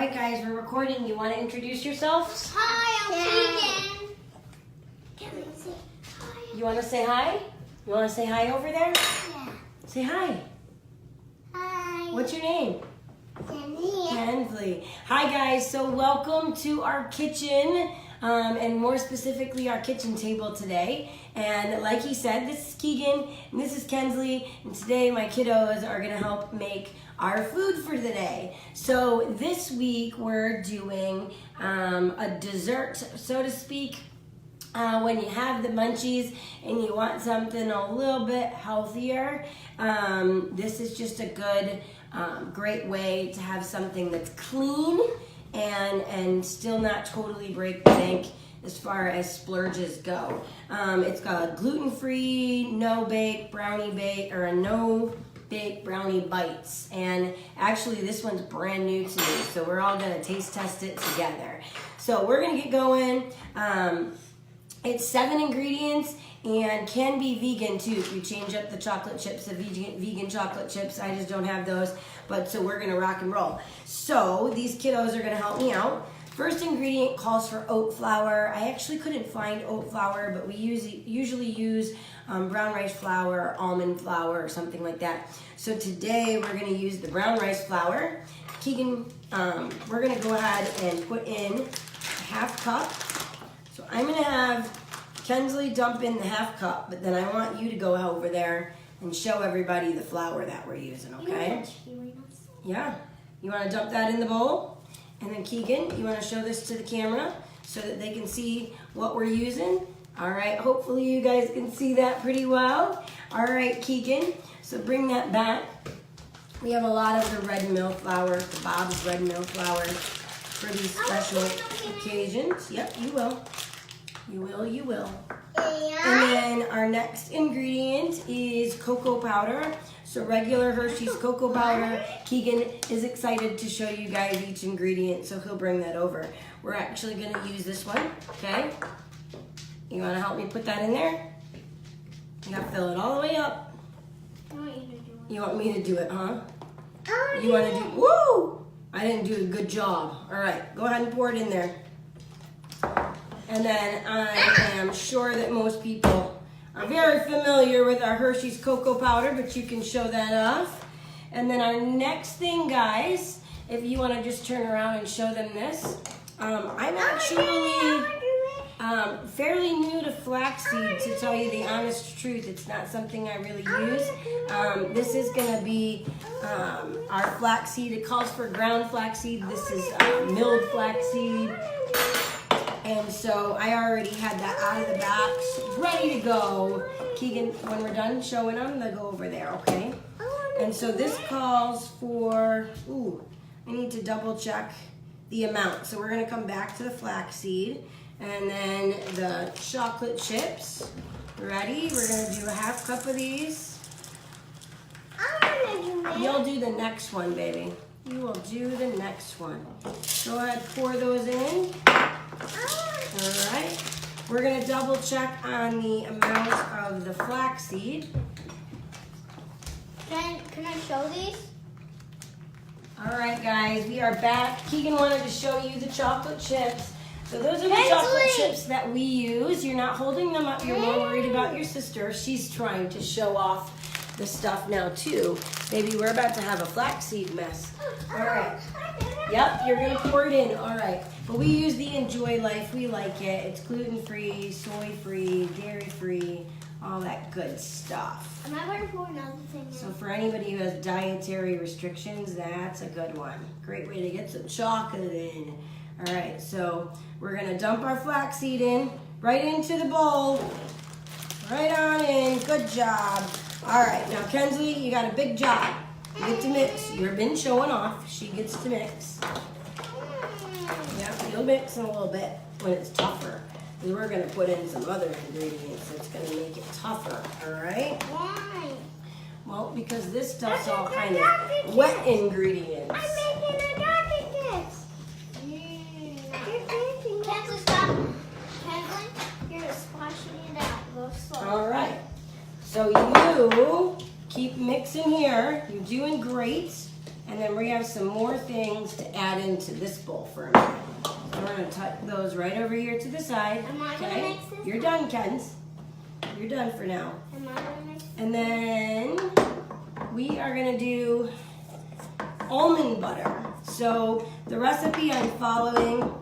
right, guys, we're recording. You want to introduce yourselves? Hi, I'm Keegan. Can we say hi? You want to say hi? You want to say hi over there? Yeah. Say hi. Hi. What's your name? Kenzie. Kensley. Hi, guys. So welcome to our kitchen, and more specifically, our kitchen table today. And like he said, this is Keegan, and this is Kensley, and today my kiddos are going to help make our food for the day. So this week we're doing a dessert, so to speak. When you have the munchies and you want something a little bit healthier, this is just a good, great way to have something that's clean and still not totally break the bank as far as splurges go. It's got a gluten-free, no-bake brownie bake, or a no-bake brownie bites. And actually this one's brand new to me, so we're all gonna taste test it together. So we're gonna get going. It's 7 ingredients and can be vegan too if you change up the chocolate chips to vegan chocolate chips. I just don't have those, but so we're gonna rock and roll. So these kiddos are gonna help me out. First ingredient calls for oat flour. I actually couldn't find oat flour, but we usually use brown rice flour, almond flour, or something like that. So today we're gonna use the brown rice flour. Keegan, we're gonna go ahead and put in a half cup. So I'm gonna have Kensley dump in the half cup, but then I want you to go over there and show everybody the flour that we're using, okay? Yeah. You wanna dump that in the bowl? And then Keegan, you wanna show this to the camera so that they can see what we're using? All right, hopefully you guys can see that pretty well. All right, Keegan, so bring that back. We have a lot of the red mill flour, the Bob's red mill flour for these special occasions. Yep, you will. You will, you will. And then our next ingredient is cocoa powder. So regular Hershey's cocoa powder. Keegan is excited to show you guys each ingredient, so he'll bring that over. We're actually gonna use this one, okay? You wanna help me put that in there? You gotta fill it all the way up. You want me to do it, huh? You wanna do, woo! I didn't do a good job. All right, go ahead and pour it in there. And then I am sure that most people are very familiar with our Hershey's cocoa powder, but you can show that off. And then our next thing, guys, if you want to just turn around and show them this, I'm actually fairly new to flaxseed, to tell you the honest truth. It's not something I really use. This is going to be our flaxseed. It calls for ground flaxseed. This is milled flaxseed. And so I already had that out of the box, ready to go. Keegan, when we're done showing them, they'll go over there, okay? And so this calls for, I need to double check the amount. So we're gonna come back to the flaxseed and then the chocolate chips. Ready? We're gonna do a half cup of these. You'll do the next one, baby. You will do the next one. Go ahead, pour those in. All right. We're gonna double check on the amount of the flaxseed. Can I show these? All right, guys, we are back. Keegan wanted to show you the chocolate chips. So those are the chocolate chips that we use. You're not holding them up. You're more worried about your sister. She's trying to show off the stuff now too. Baby, we're about to have a flaxseed mess. All right. Yep, you're gonna pour it in. All right. But we use the Enjoy Life. We like it. It's gluten-free, soy-free, dairy-free, all that good stuff. Am I going to pour another thing in? So for anybody who has dietary restrictions, that's a good one. Great way to get some chocolate in. All right, so we're gonna dump our flaxseed in, right into the bowl. Right on in, good job. All right, now Kensley, you got a big job. You get to mix. You've been showing off. She gets to mix. Yeah, you'll mix in a little bit when it's tougher. Because we're going to put in some other ingredients that's going to make it tougher, all right? Why? Well, because this stuff's all kind of wet ingredients. I'm making a doggy kiss. Kensley, stop. Kensley, you're splashing it out. Go slow. All right. So you keep mixing here. You're doing great. And And then we have some more things to add into this bowl for a minute. So we're gonna tuck those right over here to the side. Am I gonna mix this? You're done, Kens. You're done for now. Am I gonna mix this? And then we are gonna do almond butter. So the recipe I'm following,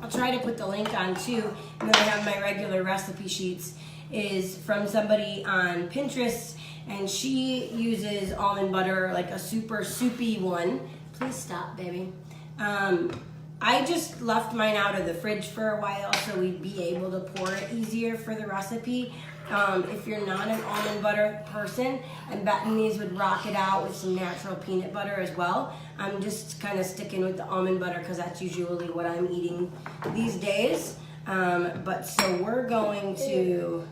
I'll try to put the link on too, and then I have my regular recipe sheets, is from somebody on Pinterest, and she uses almond butter, like a super soupy one. Please stop, baby. I just left mine out of the fridge for a while so we'd be able to pour it easier for the recipe. If you're not an almond butter person, I'm betting these would rock it out with some natural peanut butter as well. I'm just kind of sticking with the almond butter because that's usually what I'm eating these days. But so we're going to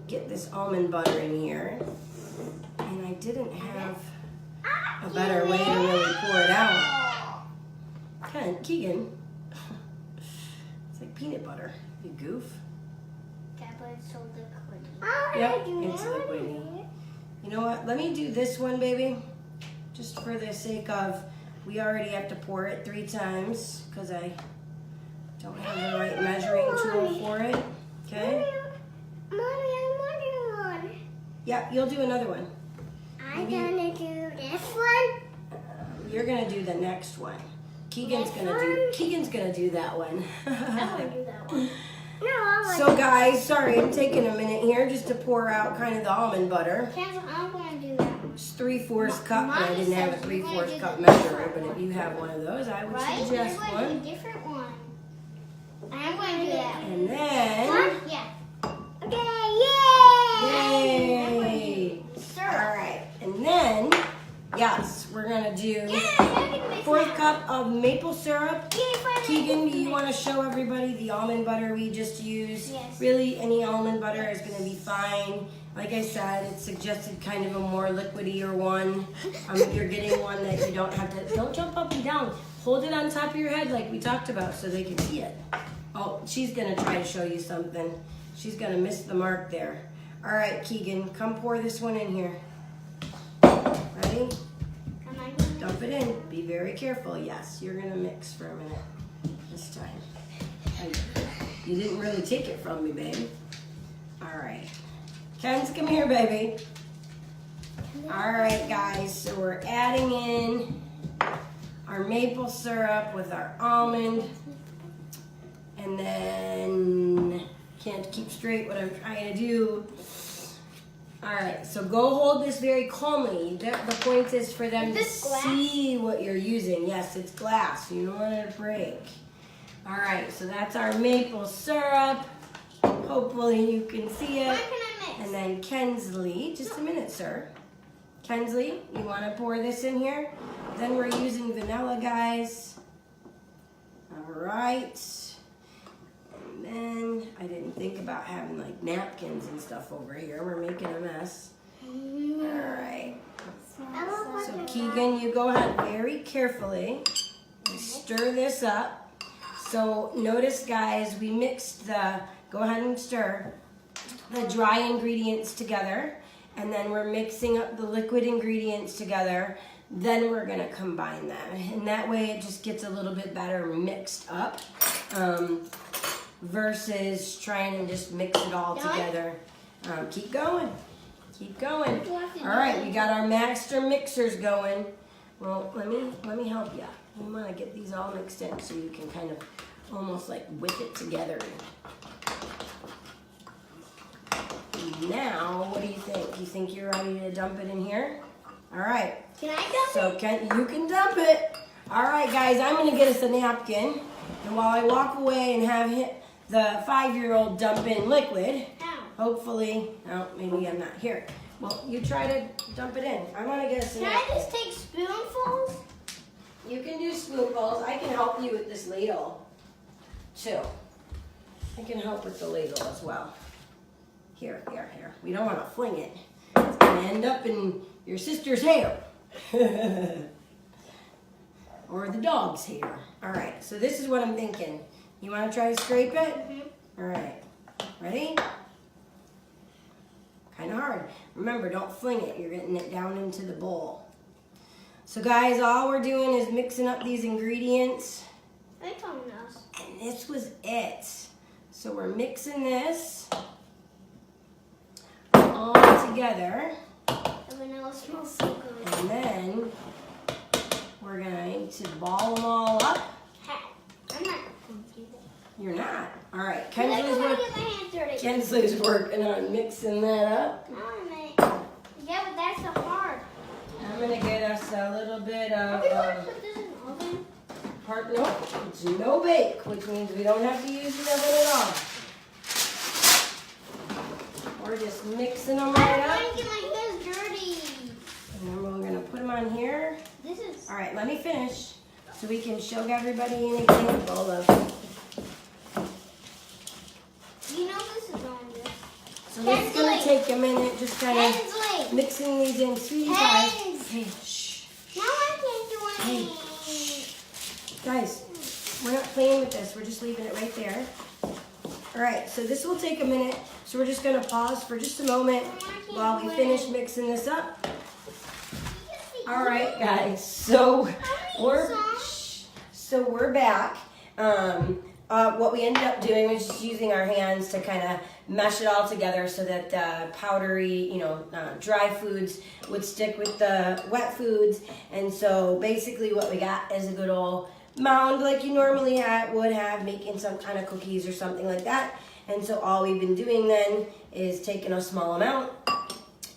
get this almond butter in here. And I didn't have a better way to really pour it out. Keegan, it's like peanut butter, you goof. Yeah, but it's so liquidy. Yep, it's liquidy. You know what? Let me do this one, baby. Just for the sake of, we already have to pour it 3 times because I don't have the right measuring tool for it. Okay? Mommy, I want one. Yeah, you'll do another one. I'm gonna do this one. You're gonna do the next one. Keegan's gonna do that one. I want to do that one. No, I want So guys, sorry, I'm taking a minute here just to pour out kind of the almond butter. Cancel, I'm going to do that. It's 3/4 cup, but I Mommy didn't have a says you're gonna 3/4 do cup the measurer, but if you have one of those, I would Right? suggest You're going to one. do a different one. I'm going to do that. And then, One? Yeah. Okay, yay! Sir. All right, and then, yes, we're gonna do Yeah, 4th cup of maple syrup. Keegan, Keegan, do you want to show everybody the almond butter we just used? Yes. Really, any almond butter is going to be fine. Like I said, it's suggested kind of a more liquidier one. If you're getting one that you don't have to, don't jump up and down. Hold it on top of your head like we talked about so they can see it. Oh, she's going to try to show you something. She's going to miss the mark there. All right, Keegan, come pour this one in here. Ready? Dump it in. Be very careful. Yes, you're going to mix for a minute this time. You didn't really take it from me, baby. All right. Ken's, come here, baby. All right, guys. So we're adding in our maple syrup with our almond. And then, can't keep straight what I'm trying to do. All right, so go hold this very calmly. The point is for them to see what you're using. Yes, it's glass. You don't want it to break. All right, so that's our maple syrup. Hopefully you can see it. When can I mix? And then Kensley, just a minute, sir. Kensley, you want to pour this in here? Then we're using vanilla, guys. All right. And then I didn't think about having like napkins and stuff over here. We're making a mess. All right. So Keegan, you go ahead very carefully and stir this up. So notice, guys, we mixed go ahead and stir the dry ingredients together, and then we're mixing up the liquid ingredients together. Then we're gonna combine them, and that way it just gets a little bit better mixed up versus trying to just mix it all together. Keep going. Keep going. All right, we got our master mixers going. Well, let me help you. We want to get these all mixed in so you can kind of almost like whip it together. Now, what do you think? You think you're ready to dump it in here? All right. Can I dump it? You can dump it. All right, guys, I'm going to get us a napkin. And while I walk away and have the 5-year-old dump in liquid, hopefully, oh, maybe I'm not here. Well, you try to dump it in. I want to get us a napkin. Can I just take spoonfuls? You can do spoonfuls. I can help you with this ladle, too. I can help with the ladle as well. Here. We don't want to fling it. It's going to end up in your sister's hair. Or the dog's hair. All right, so this is what I'm thinking. You want to try to scrape it? All right. Ready? Kind of hard. Remember, don't fling it. You're getting it down into the bowl. So guys, all we're doing is mixing up these ingredients. They told us. And this was it. So we're mixing this all together. The vanilla smells so good. And then we're going to ball them all up. I'm not going to do that. You're not. All right. I don't want to get my hands dirty. Kinsley's working on mixing that up. No, yeah, but that's so hard. I'm going to get us a little bit Are we going to of put this in the oven? no, it's no bake, which means we don't have to use the oven at all. We're just mixing them right I up. don't want to get my hands dirty. And then we're going to put them on here. This is... All right, let me finish so we can show everybody an example of. You know this is on this. So this is going to take a minute, just kind of Kinsley. mixing these in. Sweetie guys. Hey, shh. Now I can't do anything. Guys, we're not playing with this. We're just leaving it right there. All right, so this will take a minute. So we're just going to pause for just a moment while we finish mixing this up. All right, guys. So we're back. What we ended up doing was just using our hands to kind of mesh it all together so that the powdery, dry foods would stick with the wet foods. And so basically what we got is a good old mound like you normally would have, making some kind of cookies or something like that. And so all we've been doing then is taking a small amount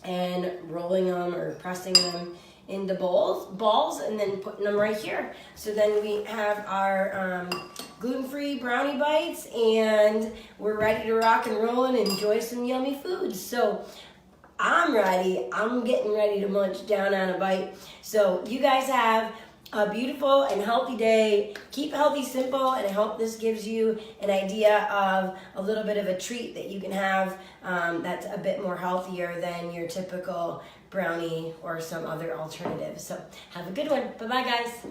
and rolling them or pressing them into balls and then putting them right here. So then we have our gluten-free brownie bites and we're ready to rock and roll and enjoy some yummy foods. So I'm ready. I'm getting ready to munch down on a bite. So you guys have a beautiful and healthy day. Keep healthy simple, and I hope this gives you an idea of a little bit of a treat that you can have that's a bit more healthier than your typical brownie or some other alternative. So have a good one. Bye-bye, guys.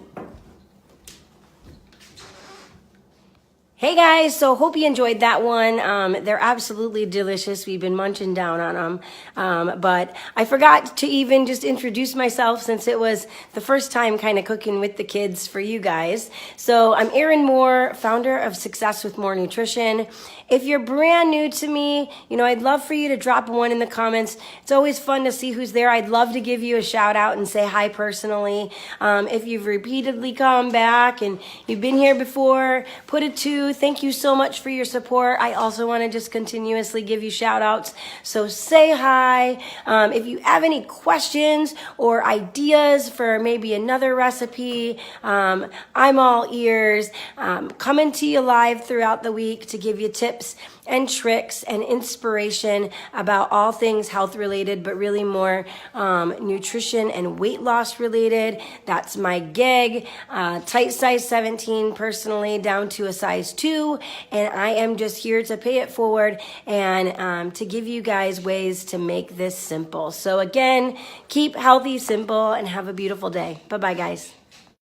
Hey guys, so hope you enjoyed that one. They're absolutely delicious. We've been munching down on them. But I forgot to even just introduce myself since it was the first time kind of cooking with the kids for you guys. So I'm Erin Moore, founder of Success with More Nutrition. If you're brand new to me, I'd love for you to drop one in the comments. It's always fun to see who's there. I'd love to give you a shout out and say hi personally. If you've repeatedly come back and you've been here before, put a 2. Thank you so much for your support. I also want to just continuously give you shout outs. So say hi. If you have any questions or ideas for maybe another recipe, I'm all ears. Coming to you live throughout the week to give you tips and tricks and inspiration about all things health related, but really more nutrition and weight loss related. That's my gig. Tight size 17 personally, down to a size 2. And I am just here to pay it forward and to give you guys ways to make this simple. So again, keep healthy, simple, and have a beautiful day. Bye-bye, guys.